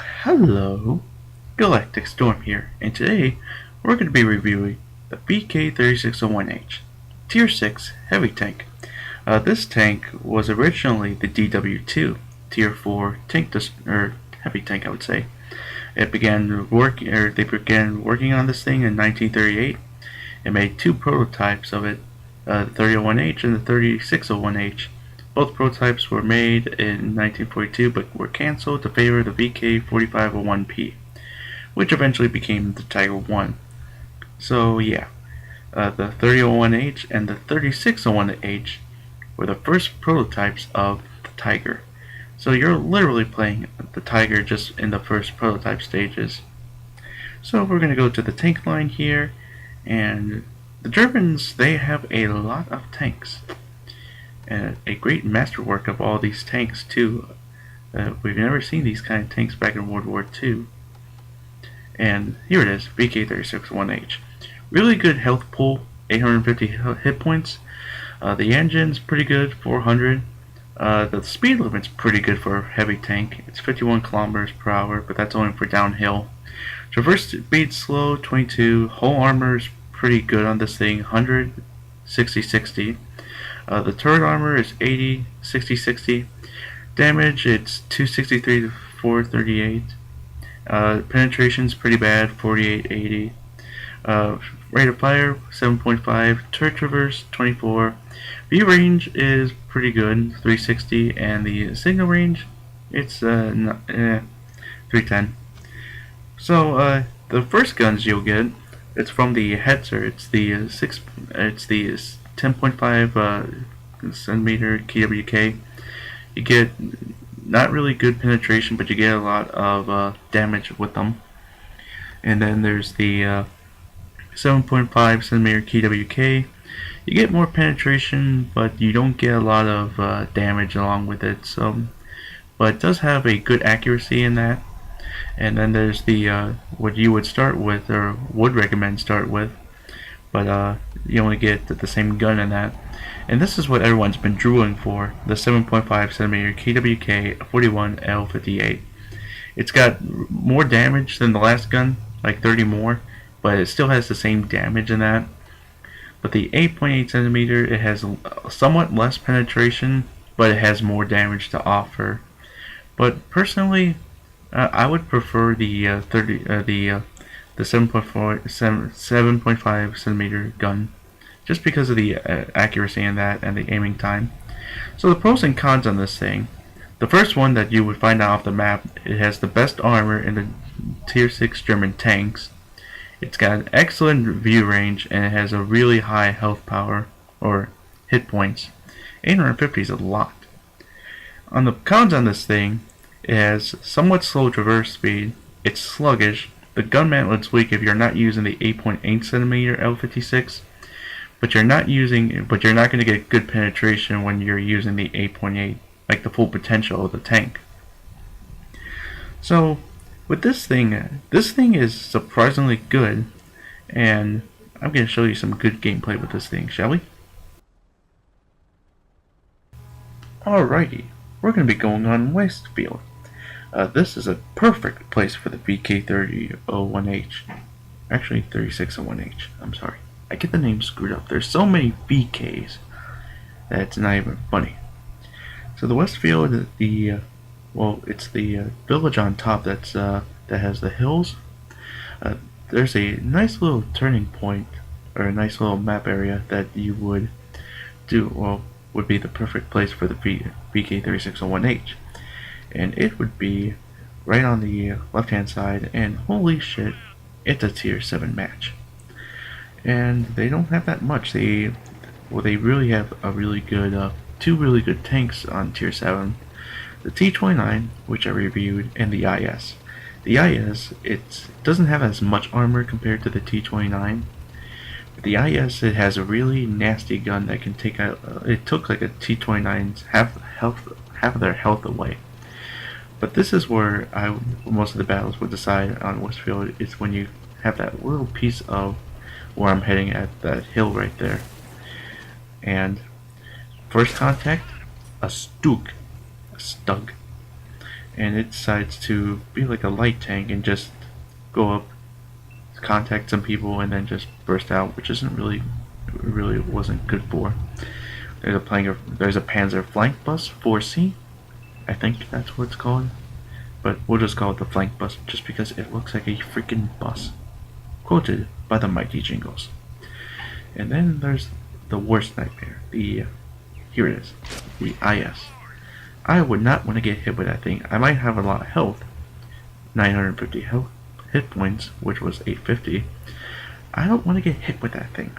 Hello, GalacticStorm here, and today we're going to be reviewing the BK3601H Tier 6 Heavy Tank. This tank was originally the DW2 Tier 4 tank, or heavy tank, I would say. They began working on this thing in 1938 and made two prototypes of it, the 3001H and the 3601H. Both prototypes were made in 1942 but were cancelled to favor the VK4501P, which eventually became the Tiger 1. So yeah, the 3001H and the 3601H were the first prototypes of the Tiger. So you're literally playing the Tiger just in the first prototype stages. So we're going to go to the tank line here, and the Germans, they have a lot of tanks. And a great masterwork of all these tanks too. We've never seen these kind of tanks back in World War II. And here it is, VK3601H. Really good health pool, 850 hit points. The engine's pretty good, 400. The speed limit's pretty good for a heavy tank. It's 51 kilometers per hour, but that's only for downhill. Traverse speed slow, 22. Hull armor's pretty good on this thing, 100, 60, 60. The turret armor is 80, 60, 60. Damage, it's 263 to 438. Penetration's pretty bad, 48, 80. Rate of fire, 7.5. Turret traverse, 24. View range is pretty good, 360. And the signal range, it's 310. So, the first guns you'll get, it's from the Hetzer. It's the 10.5 centimeter KWK. You get not really good penetration, but you get a lot of damage with them. And then there's the 7.5 centimeter KWK. You get more penetration, but you don't get a lot of damage along with it. So, but it does have a good accuracy in that. And then there's the what you would start with, or would recommend start with, but you only get the same gun in that. And this is what everyone's been drooling for, the 7.5 centimeter KWK 41L58. It's got more damage than the last gun, like 30 more, but it still has the same damage in that. But the 8.8 centimeter, it has somewhat less penetration, but it has more damage to offer. But personally, I would prefer the 7.5 centimeter gun, just because of the accuracy in that and the aiming time. So the pros and cons on this thing. The first one that you would find out off the map, it has the best armor in the Tier 6 German tanks. It's got an excellent view range, and it has a really high health power, or hit points. 850 is a lot. On the cons on this thing, it has somewhat slow traverse speed, it's sluggish, the gun mantlet's weak if you're not using the 8.8 centimeter L56, but you're not going to get good penetration when you're using the 8.8, like the full potential of the tank. So with this thing is surprisingly good, and I'm going to show you some good gameplay with this thing, shall we? Alrighty, we're going to be going on Westfield. This is a perfect place for the VK3001H. Actually, 3601H. I'm sorry. I get the name screwed up. There's so many VKs that it's not even funny. So the Westfield, it's the village on top that has the hills. There's a nice little turning point, or a nice little map area that you would be the perfect place for the VK3601H. And it would be right on the left hand side, and holy shit, it's a tier 7 match. And they don't have that much. They really have a really good two really good tanks on tier 7. The T29, which I reviewed, and the IS. The IS, it doesn't have as much armor compared to the T29. But the IS, it has a really nasty gun that can take out it took like a T29's half of their health away. But this is where most of the battles would decide on Westfield, is when you have that little piece of where I'm heading at, that hill right there. And first contact, a Stug. and it decides to be like a light tank and just go up, contact some people, and then just burst out, which isn't really wasn't good for. There's a Panzer flank bus 4C, I think that's what it's called, but we'll just call it the flank bus just because it looks like a freaking bus. Quoted by the mighty Jingles. And then there's the worst nightmare. Here it is, the IS. I would not want to get hit with that thing. I might have a lot of health, 950 hit points, which was 850. I don't want to get hit with that thing.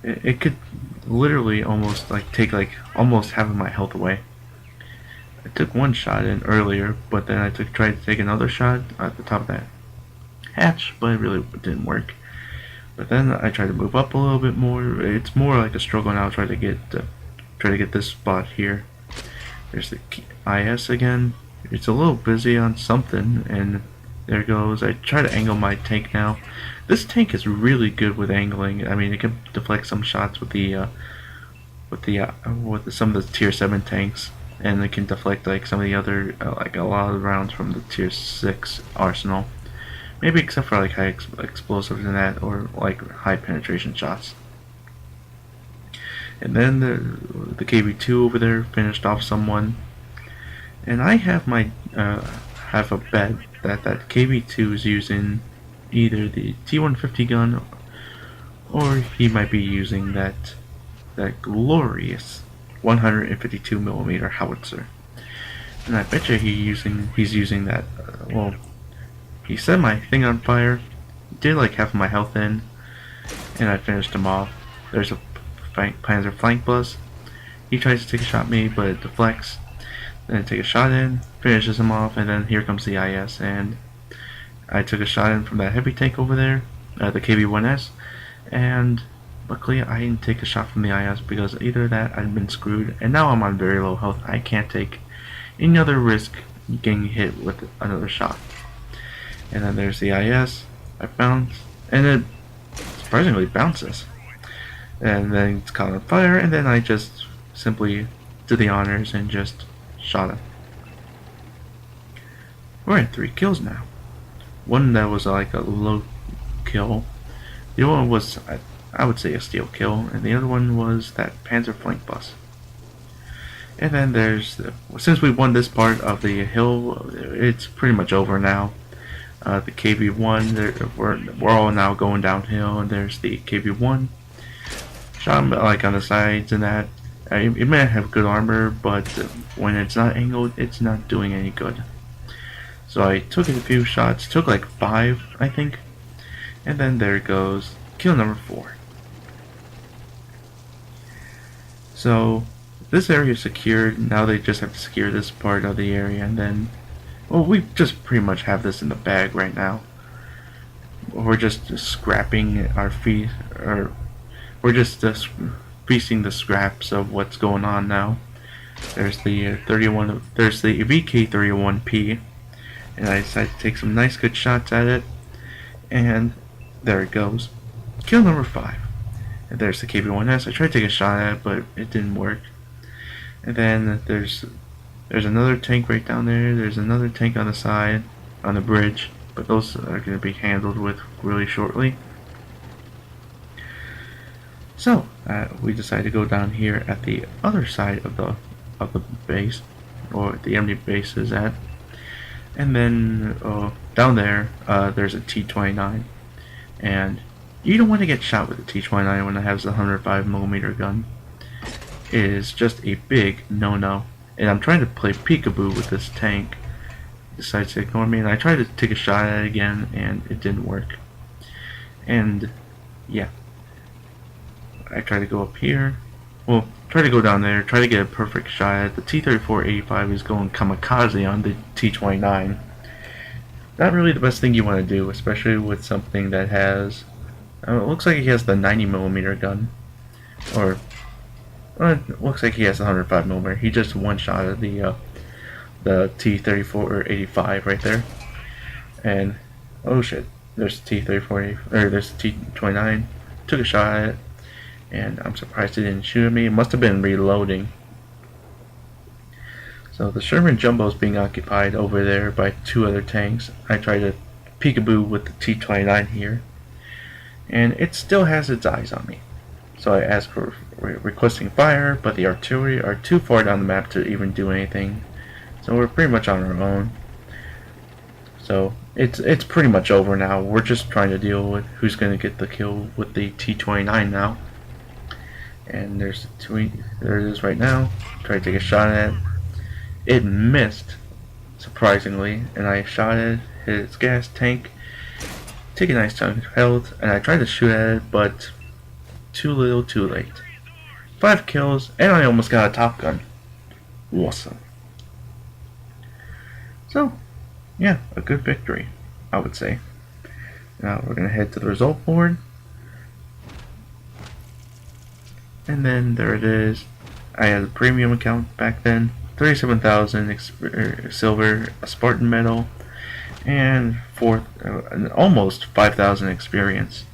It could literally almost take almost half of my health away. I took one shot in earlier, but then I tried to take another shot at the top of that hatch, but it really didn't work. But then I tried to move up a little bit more. It's more like a struggle now. Try to get this spot here. There's the IS again. It's a little busy on something, and there it goes. I try to angle my tank now. This tank is really good with angling. I mean, it can deflect some shots with some of the tier 7 tanks, and it can deflect like some of the other like a lot of rounds from the tier 6 arsenal. Maybe except for like high explosives and that, or like high penetration shots. And then the KV2 over there finished off someone, and I have have a bet that KV2 is using either the T150 gun, or he might be using that glorious 152mm howitzer. And I bet you he's using that. Well, he set my thing on fire, did like half of my health in, and I finished him off. There's a Panzer flank bus. He tries to take a shot at me, but it deflects. Then I take a shot in, finishes him off, and then here comes the IS, and I took a shot in from that heavy tank over there, the KV-1S, and luckily I didn't take a shot from the IS because either of that I'd been screwed, and now I'm on very low health. I can't take any other risk getting hit with another shot. And then there's the IS. I bounce, and it surprisingly bounces. And then it's caught on fire, and then I just simply did the honors and just shot him. We're at 3 kills now. One that was like a low kill. The other one was, I would say, a steal kill, and the other one was that Panzer flank bus. And then there's since we won this part of the hill, it's pretty much over now. The KV-1, we're all now going downhill, and there's the KV-1. Shot him like on the sides and that. It may have good armor, but when it's not angled, it's not doing any good. So I took a few shots, took like 5, I think, and then there it goes, kill number 4. So this area is secured. Now they just have to secure this part of the area, and then, well, we just pretty much have this in the bag right now. We're just scrapping our feet, or we're just feasting the scraps of what's going on now. There's the 31. There's the VK31P, and I decided to take some nice good shots at it, and there it goes. Kill number 5. And there's the KV-1S. I tried to take a shot at it, but it didn't work. And then there's another tank right down there. There's another tank on the side, on the bridge, but those are going to be handled with really shortly. So we decided to go down here at the other side of the base, or the enemy base is at, and then down there there's a T-29, and you don't want to get shot with a T-29 when it has a 105mm gun. It is just a big no-no. And I'm trying to play peekaboo with this tank. It decides to ignore me, and I tried to take a shot at it again, and it didn't work. And yeah, I tried to go up here. Well, try to go down there, try to get a perfect shot at the T-34-85 is going kamikaze on the T-29. Not really the best thing you want to do, especially with something that has, it looks like he has the 90mm gun, or it looks like he has the 105mm. He just one shot at the T-34-85 right there, and oh shit, there's the T-34, or there's the T-29. Took a shot at it, and I'm surprised it didn't shoot at me. It must have been reloading. So the Sherman Jumbo is being occupied over there by 2 other tanks. I tried to peekaboo with the T-29 here, and it still has its eyes on me. So I asked for requesting fire, but the artillery are too far down the map to even do anything. So we're pretty much on our own. So it's pretty much over now. We're just trying to deal with who's going to get the kill with the T-29 now. And there it is right now. Try to take a shot at it. It missed, surprisingly, and I shot it, hit its gas tank, take a nice chunk of health, and I tried to shoot at it, but too little, too late. 5 kills, and I almost got a Top Gun. Awesome. So, yeah, a good victory, I would say. Now we're going to head to the result board. And then there it is. I had a premium account back then. 37,000 silver, a Spartan medal, and almost 5,000 experience.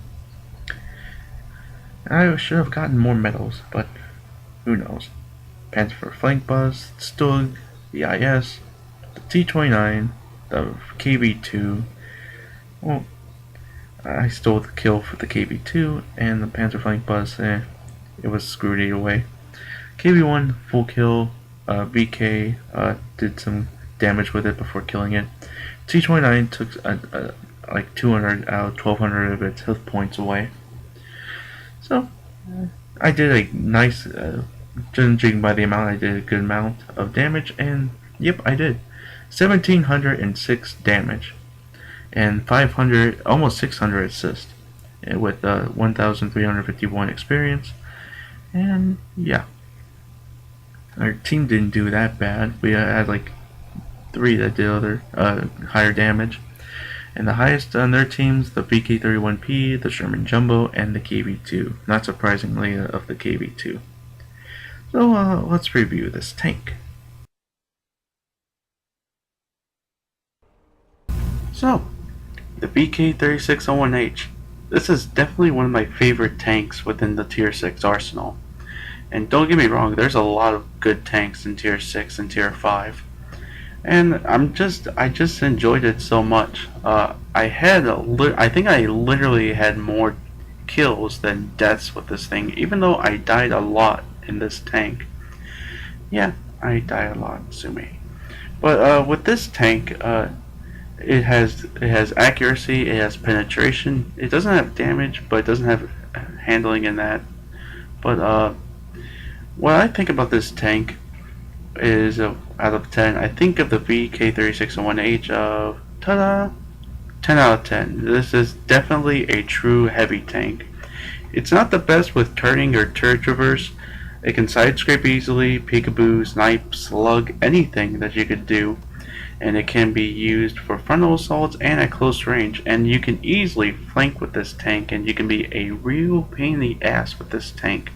I should have gotten more medals, but who knows. Panther Flank Bus, Stug, the IS, the T-29, the KV-2. Well, I stole the kill for the KV-2, and the Panther Flank Bus, it was screwed either way. KV-1, full kill. VK did some damage with it before killing it. T-29 took like 200 out of 1200 of its health points away. So I did a nice, judging by the amount, I did a good amount of damage, and yep, I did 1706 damage and 500, almost 600 assist, with 1351 experience, and yeah. Our team didn't do that bad. We had like 3 that did other higher damage. And the highest on their teams, the VK-31P, the Sherman Jumbo, and the KV-2. Not surprisingly, of the KV-2. So let's review this tank. So, the VK-3601H. This is definitely one of my favorite tanks within the Tier 6 arsenal. And don't get me wrong, there's a lot of good tanks in Tier 6 and Tier 5. And I just enjoyed it so much. I think I literally had more kills than deaths with this thing, even though I died a lot in this tank. Yeah, I died a lot, sue me. But with this tank, it has accuracy, it has penetration. It doesn't have damage, but it doesn't have handling in that. But what I think about this tank is, out of 10, I think of the VK-3601H of, ta-da, 10 out of 10. This is definitely a true heavy tank. It's not the best with turning or turret traverse. It can side scrape easily, peekaboo, snipe, slug, anything that you could do. And it can be used for frontal assaults and at close range. And you can easily flank with this tank, and you can be a real pain in the ass with this tank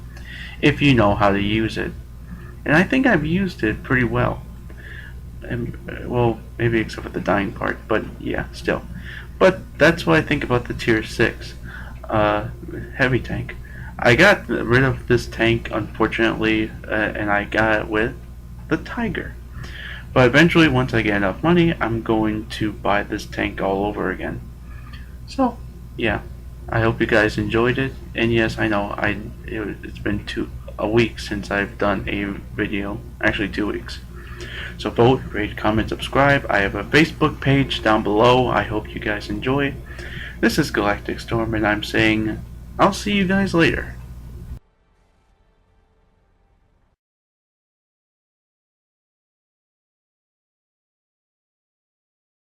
if you know how to use it. And I think I've used it pretty well. And, well, maybe except for the dying part, but yeah, still. But that's what I think about the Tier 6 heavy tank. I got rid of this tank, unfortunately, and I got it with the Tiger. But eventually, once I get enough money, I'm going to buy this tank all over again. So, yeah. I hope you guys enjoyed it, and yes, I know it's been a week since I've done a video, actually 2 weeks. So vote, rate, comment, subscribe. I have a Facebook page down below. I hope you guys enjoy. This is GalacticStorm, and I'm saying I'll see you guys later.